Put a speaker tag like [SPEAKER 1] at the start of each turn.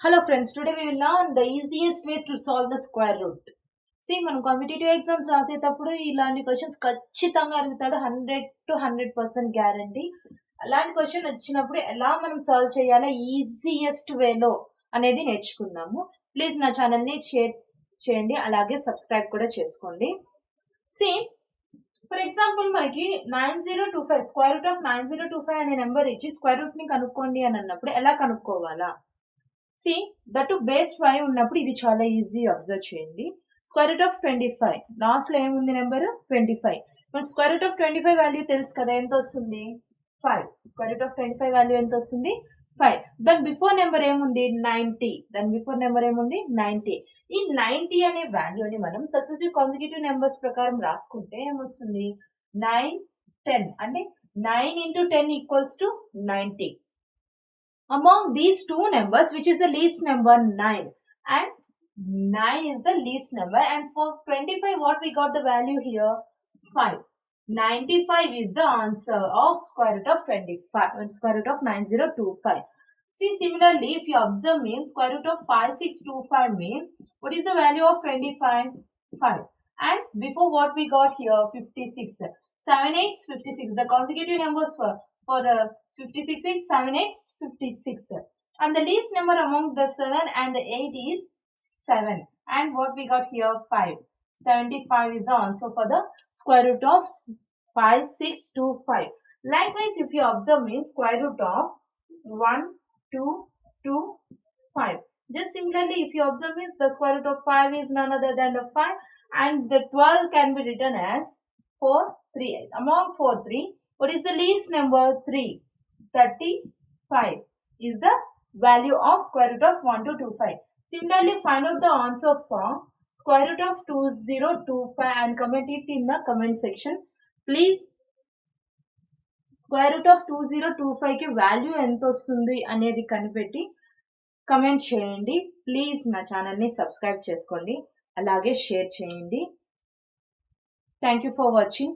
[SPEAKER 1] Hello friends, today we will learn the easiest ways to solve the square root. See, మనం competitive exams రాసేటప్పుడు ఇలాంటి questions ఖచ్చితంగా అడుగుతాడు. 100% guarantee. అలాంటి question వచ్చినప్పుడు ఎలా మనం సాల్వ్ చేయాలో ఈజియెస్ట్ వేలో అనేది నేర్చుకుందాము. ప్లీజ్ నా ఛానల్ని షేర్ చేయండి, అలాగే సబ్స్క్రైబ్ కూడా చేసుకోండి. సి ఫర్ ఎగ్జాంపుల్ మనకి 9025 స్క్వేర్ రూట్ ఆఫ్ 9025 అనే నెంబర్ ఇచ్చి స్క్వేర్ రూట్ ని కనుక్కోండి అని అన్నప్పుడు ఎలా కనుక్కోవాలా? సి దట్ బేస్ 5 ఉన్నప్పుడు ఇది చాలా ఈజీ. అబ్జర్వ్ చేయండి. స్క్వేర్ రూట్ ఆఫ్ 25 లాస్ట్ లో ఏముంది నెంబర్ 25. మనకి స్క్వేర్ రూట్ ఆఫ్ 25 వాల్యూ తెలుసు కదా, ఎంత వస్తుంది 5. స్క్వేర్ రూట్ ఆఫ్ 25 వాల్యూ ఎంత వస్తుంది 5. దాని బిఫోర్ నెంబర్ ఏముంది 90. దాని బిఫోర్ నెంబర్ ఏముంది 90. ఈ 90 అనే వాల్యూని మనం సక్సెసివ్ కాన్సిక్యూటివ్ నెంబర్స్ ప్రకారం రాసుకుంటే ఏమొస్తుంది 9 10 అంటే 9 into 10 equals to 90. Among these two numbers, which is the least number 9, and 9 is the least number, and for 25 what we got the value here 5. 95 is the answer of square root of 25, square root of 9025. See, similarly, if you observe means square root of 5625 means what is the value of 25 5, and before what we got here 56 7 8 56. The consecutive numbers for 56 is 7 8 56, and the least number among the 7 and the 8 is 7, and what we got here 5. 75 is the answer for the square root of 5625. Likewise, if you observe means square root of 1 2 2 5. Just similarly, if you observe means the square root of 5 is none other than the 5, and the 12 can be written as 4 3. Among 4 3, what is the least number 3? 35 is the value of square root of 1225. Similarly, find out the answer from square root of 2025 and comment it in the comment section. Please, square root of 2025 కి value ఎంత వస్తుంది అనేది కనిపెట్టి comment చేయండి. Please నా ఛానల్ని subscribe చేసుకోండి, అలాగే షేర్ చేయండి. Thank you for watching.